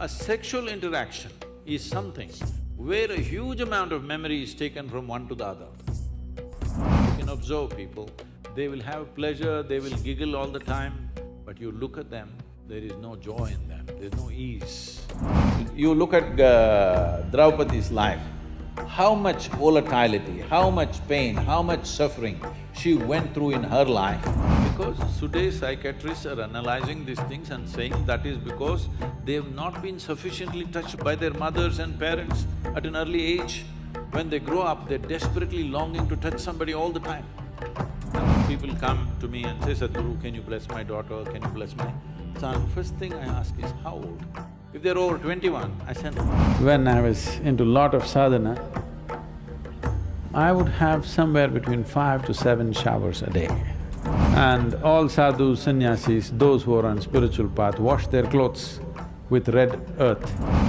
A sexual interaction is something where a huge amount of memory is taken from one to the other. You can observe people, they will have pleasure, they will giggle all the time, but you look at them, there is no joy in them, there's no ease. You look at Draupadi's life, how much volatility, how much pain, how much suffering she went through in her life. Because today's psychiatrists are analyzing these things and saying that is because they have not been sufficiently touched by their mothers and parents at an early age. When they grow up, they're desperately longing to touch somebody all the time. People come to me and say, Sadhguru, can you bless my daughter, can you bless my son? First thing I ask is, how old? If they're over 21, I said, when I was into lot of sadhana, I would have somewhere between 5 to 7 showers a day. And all sadhus, sannyasis, those who are on spiritual path, wash their clothes with red earth.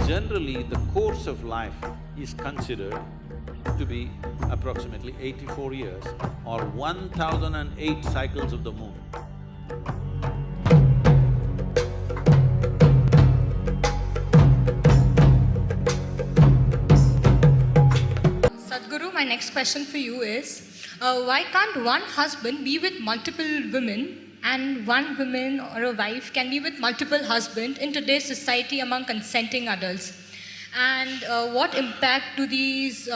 Generally, the course of life is considered to be approximately 84 years or 1008 cycles of the moon. Sadhguru, my next question for you is, why can't one husband be with multiple women and one woman or a wife can be with multiple husbands in today's society among consenting adults? And what impact do these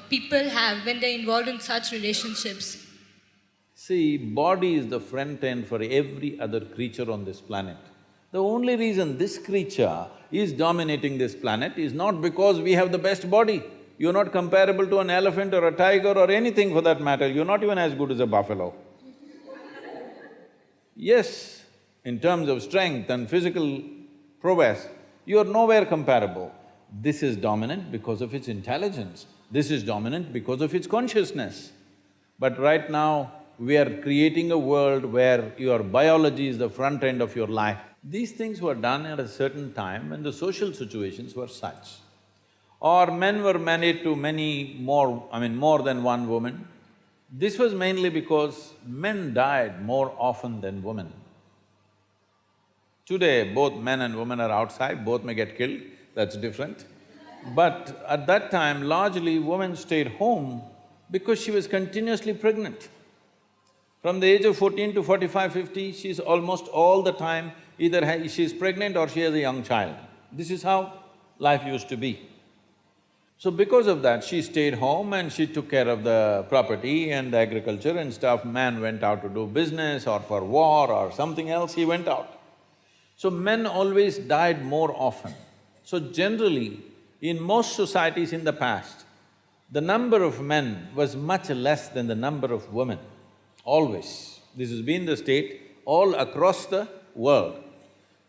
people have when they're involved in such relationships? See, body is the front end for every other creature on this planet. The only reason this creature is dominating this planet is not because we have the best body. You're not comparable to an elephant or a tiger or anything for that matter, you're not even as good as a buffalo. Yes, in terms of strength and physical prowess, you're nowhere comparable. This is dominant because of its intelligence, this is dominant because of its consciousness. But right now, we are creating a world where your biology is the front end of your life. These things were done at a certain time when the social situations were such. Or men were married to more than one woman. This was mainly because men died more often than women. Today, both men and women are outside, both may get killed, that's different. But at that time, largely women stayed home because she was continuously pregnant. From the age of 14 to 45, 50, she's almost all the time either she's pregnant or she has a young child. This is how life used to be. So because of that, she stayed home and she took care of the property and the agriculture and stuff. Man went out to do business or for war or something else, he went out. So men always died more often. So generally, in most societies in the past, the number of men was much less than the number of women, always. This has been the state all across the world.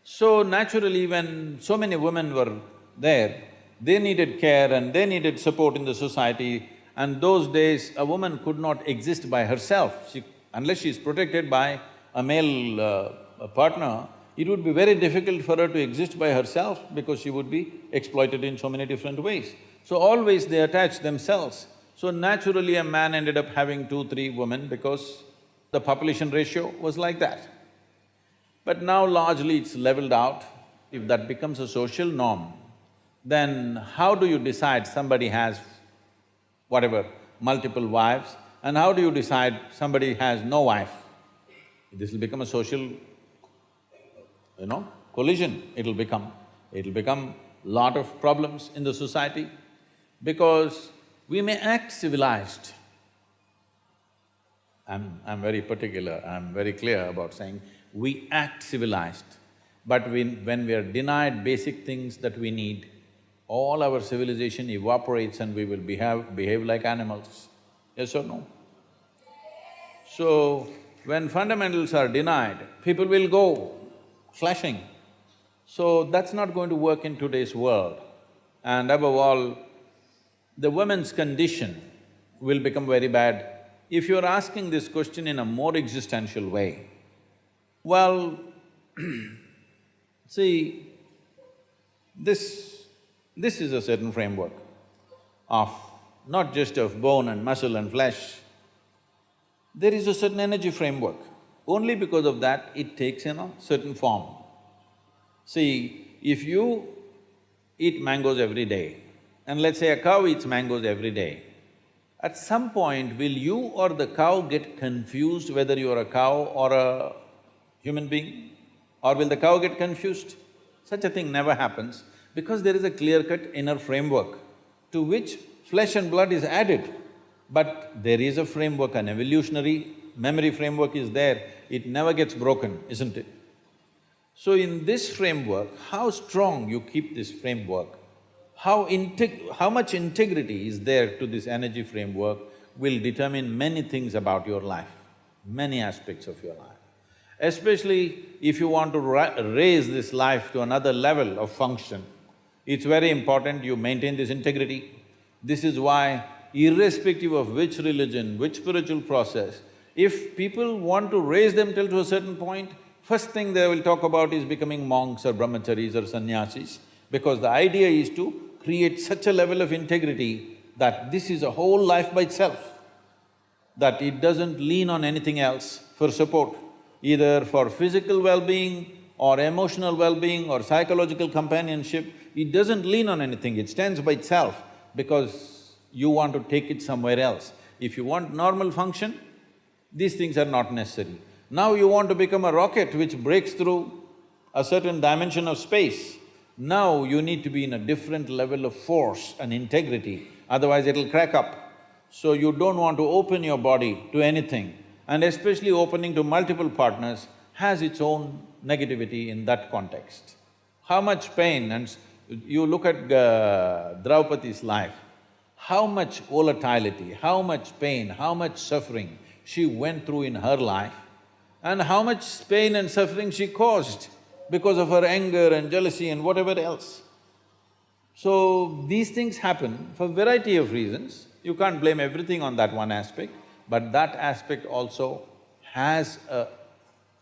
So naturally, when so many women were there, they needed care and they needed support in the society, and those days a woman could not exist by herself. Unless she's protected by a male partner, it would be very difficult for her to exist by herself because she would be exploited in so many different ways. So always they attached themselves. So naturally a man ended up having 2, 3 women because the population ratio was like that. But now largely it's leveled out. If that becomes a social norm, then how do you decide somebody has whatever, multiple wives, and how do you decide somebody has no wife? This will become a social, collision, it'll become lot of problems in the society because we may act civilized. I'm very particular, I'm very clear about saying we act civilized, but when we are denied basic things that we need, all our civilization evaporates and we will behave like animals. Yes or no? So, when fundamentals are denied, people will go flashing. So, that's not going to work in today's world. And above all, the woman's condition will become very bad. If you're asking this question in a more existential way, well, see, this is a certain framework of not just of bone and muscle and flesh, there is a certain energy framework. Only because of that, it takes certain form. See, if you eat mangoes every day, and let's say a cow eats mangoes every day, at some point will you or the cow get confused whether you're a cow or a human being? Or will the cow get confused? Such a thing never happens because there is a clear-cut inner framework to which flesh and blood is added. But there is a framework, an evolutionary memory framework is there, it never gets broken, isn't it? So in this framework, how strong you keep this framework, how much integrity is there to this energy framework will determine many things about your life, many aspects of your life. Especially if you want to raise this life to another level of function, it's very important you maintain this integrity. This is why irrespective of which religion, which spiritual process, if people want to raise themselves to a certain point, first thing they will talk about is becoming monks or brahmacharis or sannyasis, because the idea is to create such a level of integrity that this is a whole life by itself, that it doesn't lean on anything else for support, either for physical well-being or emotional well-being or psychological companionship. It doesn't lean on anything, it stands by itself because you want to take it somewhere else. If you want normal function, these things are not necessary. Now you want to become a rocket which breaks through a certain dimension of space. Now you need to be in a different level of force and integrity, otherwise it'll crack up. So you don't want to open your body to anything, and especially opening to multiple partners has its own negativity in that context. How much pain and… you look at Draupadi's life, how much volatility, how much pain, how much suffering she went through in her life, and how much pain and suffering she caused because of her anger and jealousy and whatever else. So, these things happen for variety of reasons. You can't blame everything on that one aspect, but that aspect also has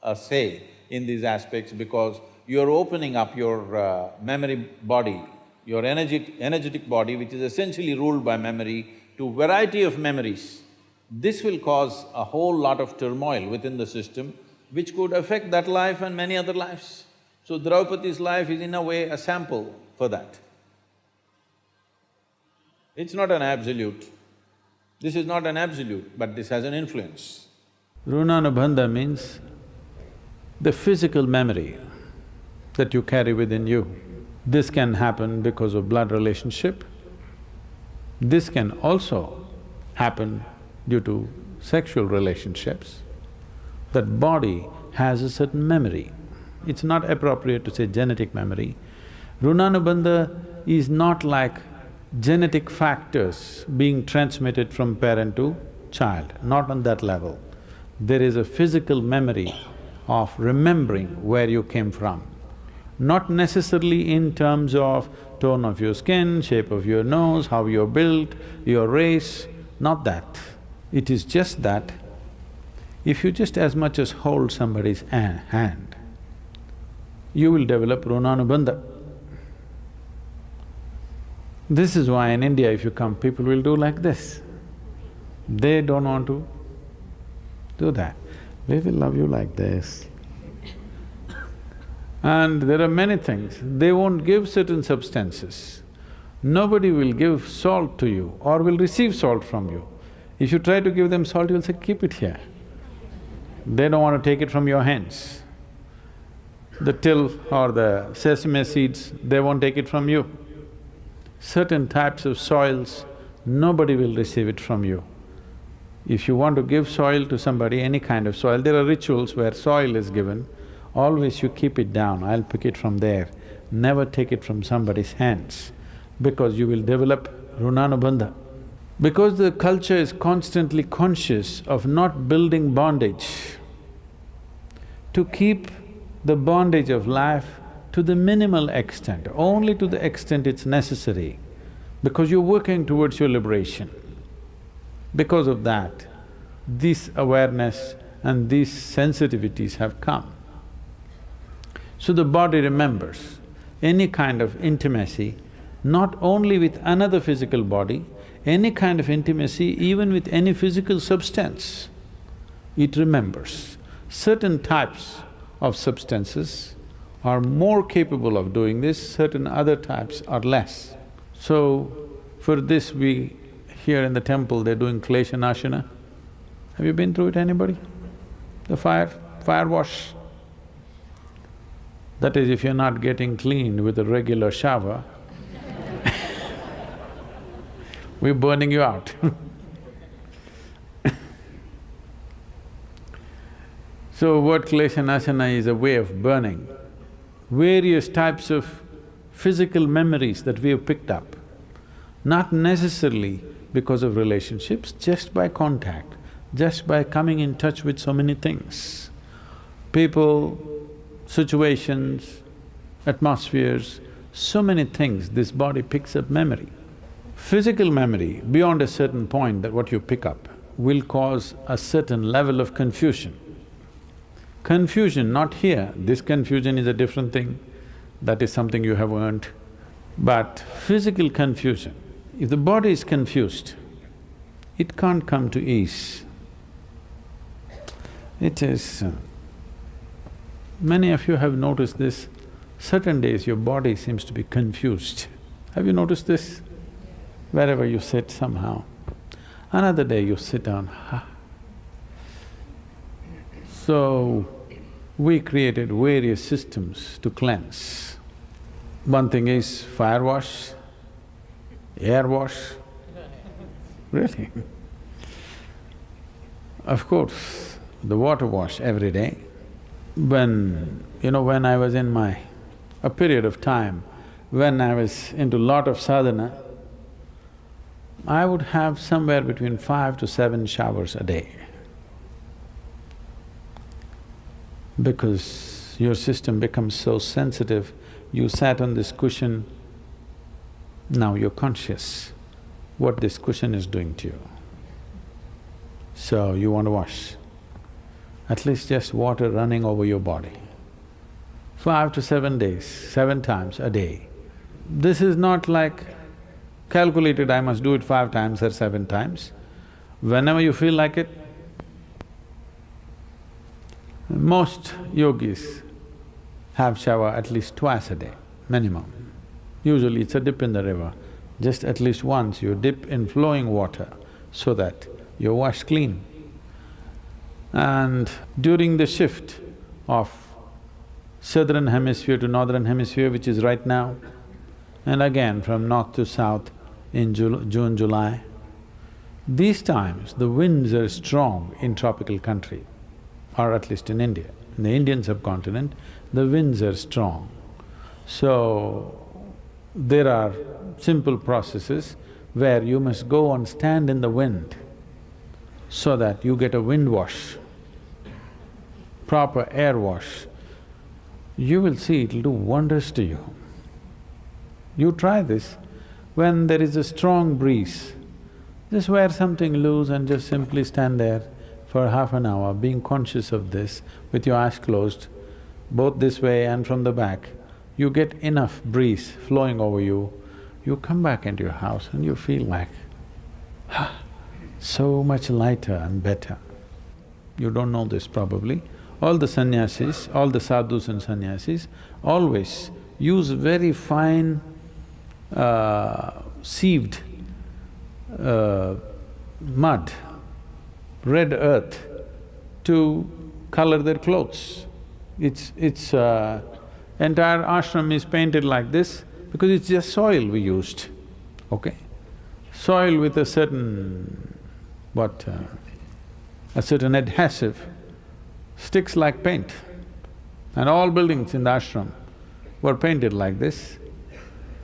a say in these aspects because you're opening up your memory body, your energetic body, which is essentially ruled by memory, to variety of memories. This will cause a whole lot of turmoil within the system, which could affect that life and many other lives. So Draupadi's life is in a way a sample for that. It's not an absolute. This is not an absolute, but this has an influence. Runanubandha means the physical memory that you carry within you. This can happen because of blood relationship. This can also happen due to sexual relationships. That body has a certain memory. It's not appropriate to say genetic memory. Runanubandha is not like genetic factors being transmitted from parent to child, not on that level. There is a physical memory of remembering where you came from. Not necessarily in terms of tone of your skin, shape of your nose, how you're built, your race, not that. It is just that if you just as much as hold somebody's hand, you will develop Runanubandha. This is why in India if you come, people will do like this. They don't want to do that. We will love you like this. And there are many things, they won't give certain substances. Nobody will give salt to you or will receive salt from you. If you try to give them salt, you'll say, keep it here. They don't want to take it from your hands. The till or the sesame seeds, they won't take it from you. Certain types of soils, nobody will receive it from you. If you want to give soil to somebody, any kind of soil, there are rituals where soil is given, always you keep it down, I'll pick it from there. Never take it from somebody's hands, because you will develop Runanubandha. Because the culture is constantly conscious of not building bondage, to keep the bondage of life to the minimal extent, only to the extent it's necessary, because you're working towards your liberation. Because of that, this awareness and these sensitivities have come. So the body remembers any kind of intimacy, not only with another physical body, any kind of intimacy, even with any physical substance, it remembers. Certain types of substances are more capable of doing this, certain other types are less. So, for this we… here in the temple they're doing Kleshanashana. Have you been through it, anybody? The fire wash. That is, if you're not getting cleaned with a regular shower, we're burning you out. So what Kleshanashana is a way of burning various types of physical memories that we have picked up, not necessarily because of relationships, just by contact, just by coming in touch with so many things. People, situations, atmospheres, so many things, this body picks up memory. Physical memory, beyond a certain point that what you pick up, will cause a certain level of confusion. Confusion, not here, this confusion is a different thing, that is something you have earned. But physical confusion, if the body is confused, it can't come to ease. It is… many of you have noticed this, certain days your body seems to be confused. Have you noticed this? Wherever you sit somehow, another day you sit down, So, we created various systems to cleanse. One thing is fire wash, air wash, really. Of course, the water wash every day. When… when I was in a period of time when I was into lot of sadhana, I would have somewhere between 5 to 7 showers a day. Because your system becomes so sensitive, you sat on this cushion, now you're conscious what this cushion is doing to you. So you want to wash, at least just water running over your body. 5 to 7 days, 7 times a day. This is not like calculated, I must do it 5 times or 7 times. Whenever you feel like it. Most yogis have shower at least twice a day, minimum. Usually it's a dip in the river. Just at least once you dip in flowing water so that you're washed clean. And during the shift of southern hemisphere to northern hemisphere, which is right now, and again from north to south in June, July, these times the winds are strong in tropical country, or at least in India. In the Indian subcontinent, the winds are strong. So, there are simple processes where you must go and stand in the wind so that you get a wind wash, proper air wash. You will see it'll do wonders to you. You try this, when there is a strong breeze, just wear something loose and just simply stand there for half an hour, being conscious of this, with your eyes closed, both this way and from the back. You get enough breeze flowing over you, you come back into your house and you feel like, so much lighter and better. You don't know this probably. All the sannyasis, all the sadhus and sannyasis always use very fine sieved mud, red earth to color their clothes. Entire ashram is painted like this because it's just soil we used, okay? Soil with a certain… a certain adhesive, sticks like paint. And all buildings in the ashram were painted like this.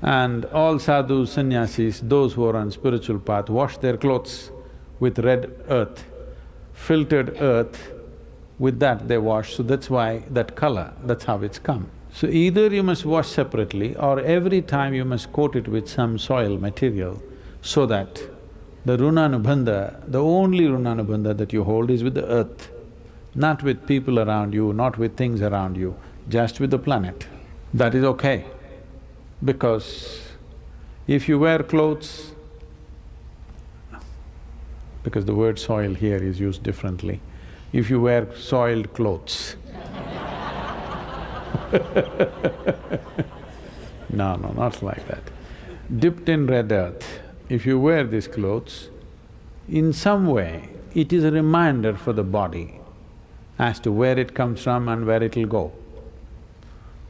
And all sadhus, sannyasis, those who are on spiritual path, wash their clothes with red earth, filtered earth, with that they wash, so that's why that color, that's how it's come. So either you must wash separately or every time you must coat it with some soil material so that the runanubandha, the only runanubandha that you hold is with the earth, not with people around you, not with things around you, just with the planet. That is okay, because if you wear clothes, because the word soil here is used differently, if you wear soiled clothes No, no, not like that. Dipped in red earth, if you wear these clothes, in some way, it is a reminder for the body as to where it comes from and where it'll go.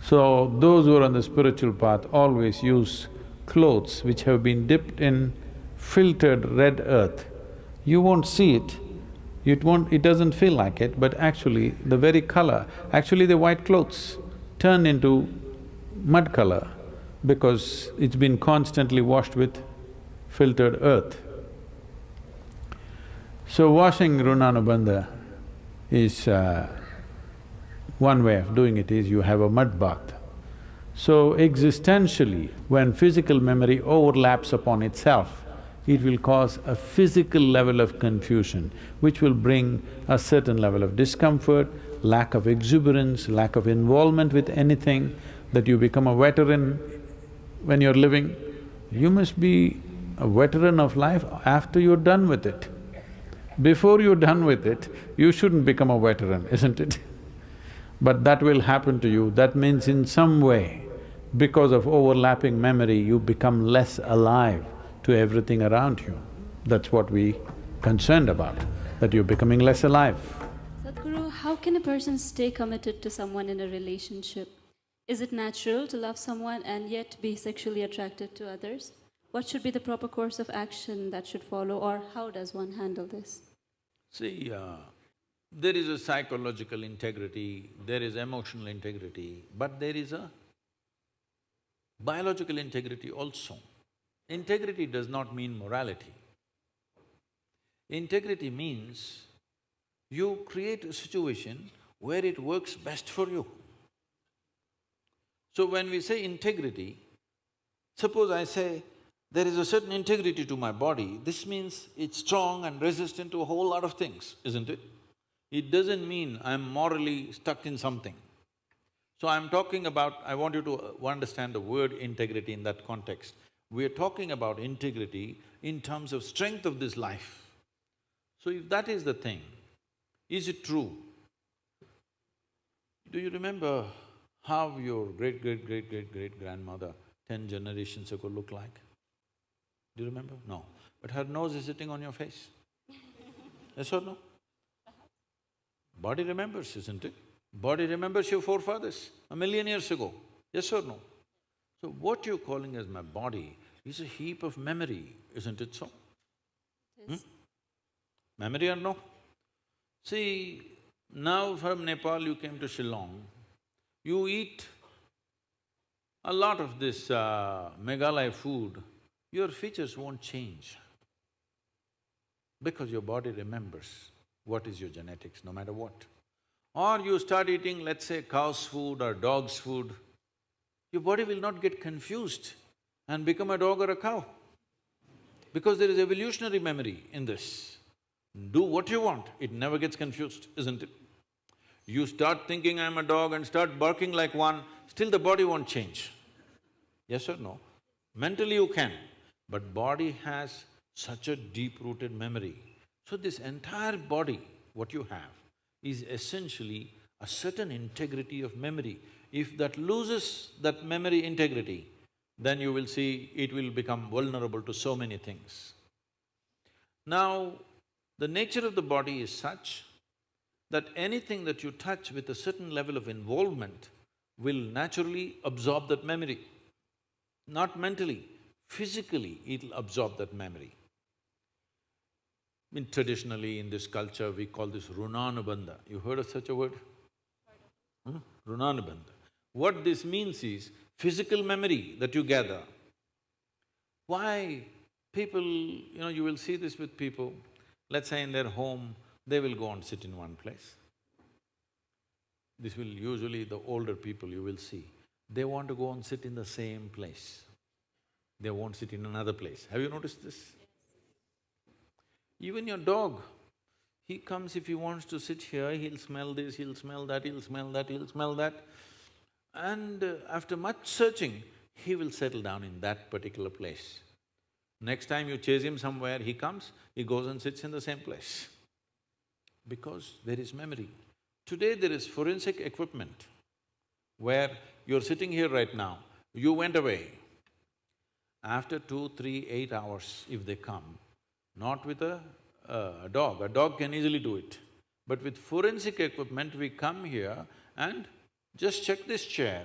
So, those who are on the spiritual path always use clothes which have been dipped in filtered red earth. You won't see it, it doesn't feel like it, but actually the very color, actually the white clothes turn into mud color because it's been constantly washed with filtered earth. So washing Runanubandha is one way of doing it is you have a mud bath. So existentially, when physical memory overlaps upon itself, it will cause a physical level of confusion, which will bring a certain level of discomfort, lack of exuberance, lack of involvement with anything, that you become a veteran when you're living. You must be a veteran of life after you're done with it. Before you're done with it, you shouldn't become a veteran, isn't it? But that will happen to you. That means in some way, because of overlapping memory, you become less alive to everything around you. That's what we concerned about, that you're becoming less alive. Sadhguru, how can a person stay committed to someone in a relationship? Is it natural to love someone and yet be sexually attracted to others? What should be the proper course of action that should follow, or how does one handle this? See, there is a psychological integrity, there is emotional integrity, but there is a biological integrity also. Integrity does not mean morality. Integrity means you create a situation where it works best for you. So when we say integrity, suppose I say, there is a certain integrity to my body, this means it's strong and resistant to a whole lot of things, isn't it? It doesn't mean I'm morally stuck in something. So I'm talking about… I want you to understand the word integrity in that context. We're talking about integrity in terms of strength of this life. So if that is the thing, is it true? Do you remember how your great-great-great-great-great-grandmother 10 generations ago looked like? Do you remember? No. But her nose is sitting on your face. Yes or no? Body remembers, isn't it? Body remembers your forefathers 1,000,000 years ago. Yes or no? So what you're calling as my body is a heap of memory, isn't it so? Yes. Memory or no? See, now from Nepal you came to Shillong, you eat a lot of this Meghalaya food, your features won't change because your body remembers what is your genetics, no matter what. Or you start eating, let's say, cow's food or dog's food, your body will not get confused and become a dog or a cow because there is evolutionary memory in this. Do what you want, it never gets confused, isn't it? You start thinking I'm a dog and start barking like one, still the body won't change. Yes or no? Mentally you can, but body has such a deep-rooted memory. So this entire body, what you have, is essentially a certain integrity of memory. If that loses that memory integrity, then you will see it will become vulnerable to so many things. Now, the nature of the body is such that anything that you touch with a certain level of involvement will naturally absorb that memory. Not mentally, physically it'll absorb that memory. Traditionally in this culture, we call this Runanubandha. You heard of such a word? Runanubandha. What this means is physical memory that you gather. Why people… you will see this with people, let's say in their home, they will go and sit in one place. This will usually the older people you will see, they want to go and sit in the same place. They won't sit in another place. Have you noticed this? Even your dog, he comes, if he wants to sit here, he'll smell this, he'll smell that, he'll smell that, he'll smell that. And after much searching, he will settle down in that particular place. Next time you chase him somewhere, he comes, he goes and sits in the same place. Because there is memory. Today there is forensic equipment where you're sitting here right now, you went away. After 2, 3, 8 hours, if they come, not with a dog can easily do it. But with forensic equipment, we come here and just check this chair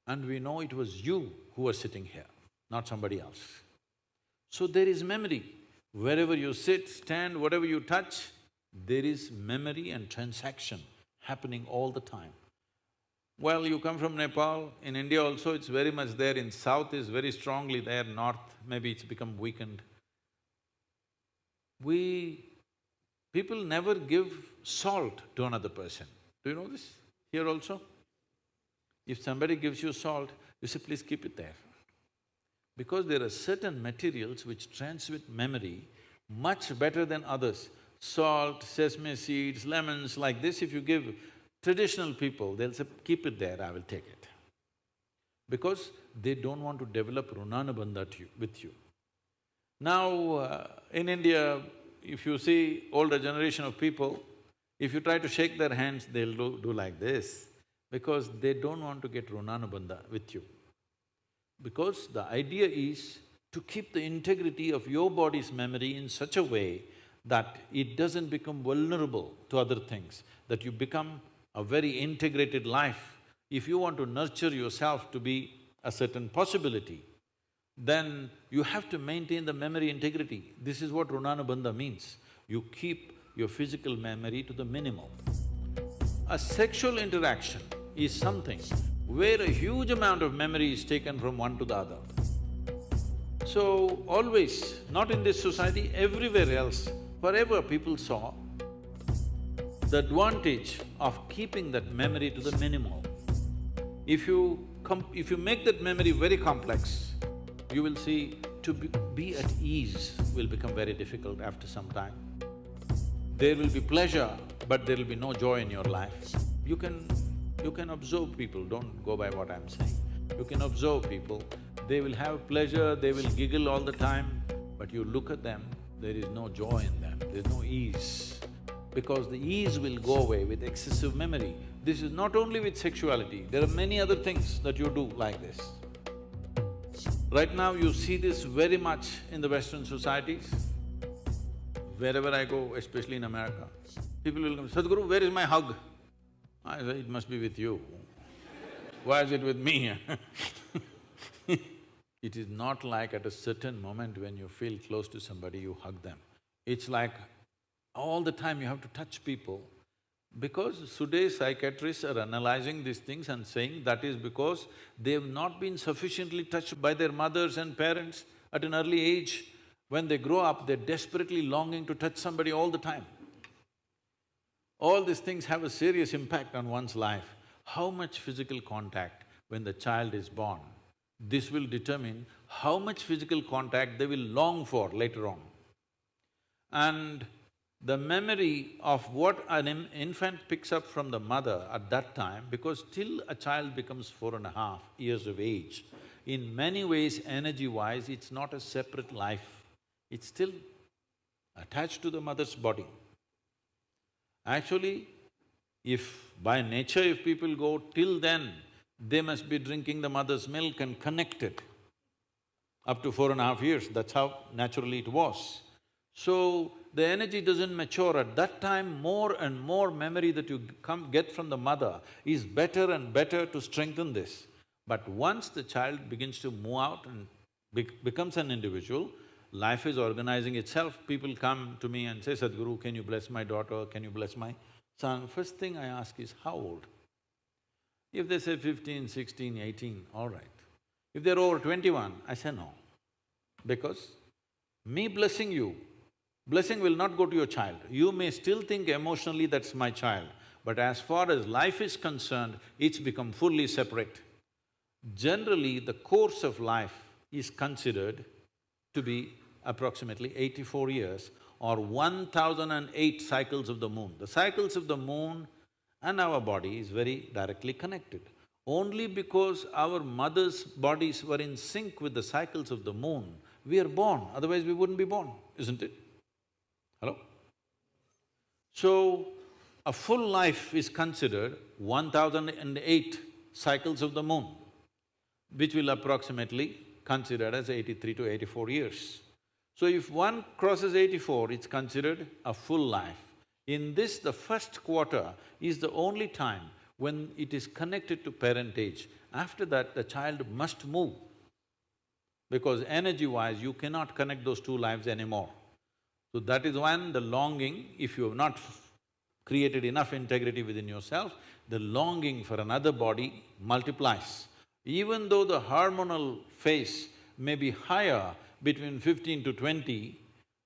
and we know it was you who was sitting here, not somebody else. So there is memory. Wherever you sit, stand, whatever you touch, there is memory and transaction happening all the time. Well, you come from Nepal, in India also it's very much there, in south is very strongly there, north maybe it's become weakened. People never give salt to another person. Do you know this? Here also? If somebody gives you salt, you say, please keep it there. Because there are certain materials which transmit memory much better than others. Salt, sesame seeds, lemons, like this, if you give traditional people, they'll say, keep it there, I will take it. Because they don't want to develop runanabandha with you. Now, in India, if you see older generation of people, if you try to shake their hands, they'll do like this, because they don't want to get runanabandha with you. Because the idea is to keep the integrity of your body's memory in such a way that it doesn't become vulnerable to other things, that you become a very integrated life. If you want to nurture yourself to be a certain possibility, then you have to maintain the memory integrity. This is what runanabandha means. You keep your physical memory to the minimum. A sexual interaction is something where a huge amount of memory is taken from one to the other. So, always, not in this society, everywhere else, forever people saw the advantage of keeping that memory to the minimum. If you make that memory very complex, you will see to be at ease will become very difficult after some time. There will be pleasure, but there will be no joy in your life. You can observe people, don't go by what I'm saying. You can observe people, they will have pleasure, they will giggle all the time, but you look at them, there is no joy in them, there's no ease. Because the ease will go away with excessive memory. This is not only with sexuality, there are many other things that you do like this. Right now you see this very much in the Western societies. Wherever I go, especially in America, people will come, Sadhguru, where is my hug? I say, it must be with you. Why is it with me? It is not like at a certain moment when you feel close to somebody, you hug them. It's like all the time you have to touch people. Because today psychiatrists are analyzing these things and saying that is because they've not been sufficiently touched by their mothers and parents at an early age. When they grow up, they're desperately longing to touch somebody all the time. All these things have a serious impact on one's life. How much physical contact when the child is born, this will determine how much physical contact they will long for later on. And the memory of what an infant picks up from the mother at that time, because till a child becomes 4.5 years of age, in many ways, energy-wise, it's not a separate life, it's still attached to the mother's body. Actually, if by nature if people go till then, they must be drinking the mother's milk and connected up to 4.5 years, that's how naturally it was. So, the energy doesn't mature. At that time, more and more memory that you get from the mother is better and better to strengthen this. But once the child begins to move out and becomes an individual, life is organizing itself. People come to me and say, Sadhguru, can you bless my daughter, can you bless my son? First thing I ask is, how old? If they say 15, 16, 18, all right. If they're over 21, I say no. Because me blessing you, blessing will not go to your child. You may still think emotionally that's my child, but as far as life is concerned, it's become fully separate. Generally, the course of life is considered to be approximately 84 years or 1008 cycles of the moon. The cycles of the moon and our body is very directly connected. Only because our mother's bodies were in sync with the cycles of the moon, we are born, otherwise we wouldn't be born, isn't it? Hello? So, a full life is considered 1008 cycles of the moon, which will approximately considered as 83 to 84 years. So if one crosses 84, it's considered a full life. In this, the first quarter is the only time when it is connected to parentage. After that, the child must move, because energy-wise, you cannot connect those two lives anymore. So that is when the longing, if you have not created enough integrity within yourself, the longing for another body multiplies. Even though the hormonal phase may be higher between 15 to 20,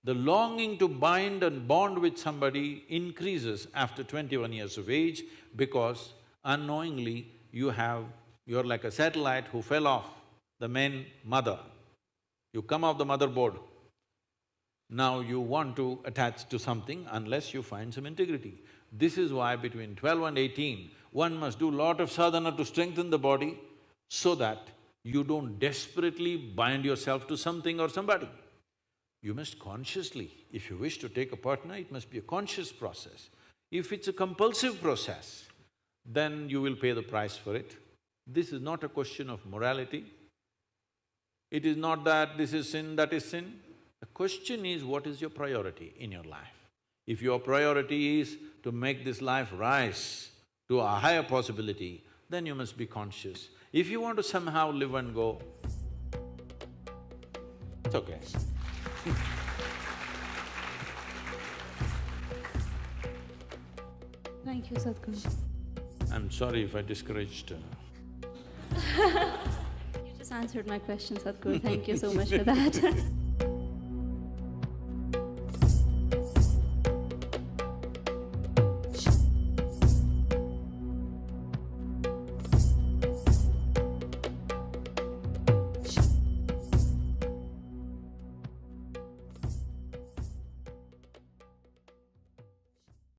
the longing to bind and bond with somebody increases after 21 years of age, because unknowingly you're like a satellite who fell off the main mother. You come off the motherboard. Now you want to attach to something unless you find some integrity. This is why between 12 and 18, one must do lot of sadhana to strengthen the body so that you don't desperately bind yourself to something or somebody. You must consciously, if you wish to take a partner, it must be a conscious process. If it's a compulsive process, then you will pay the price for it. This is not a question of morality. It is not that this is sin, that is sin. The question is, what is your priority in your life? If your priority is to make this life rise to a higher possibility, then you must be conscious. If you want to somehow live and go, it's okay. Thank you, Sadhguru. I'm sorry if I discouraged You just answered my question, Sadhguru. Thank you so much for that.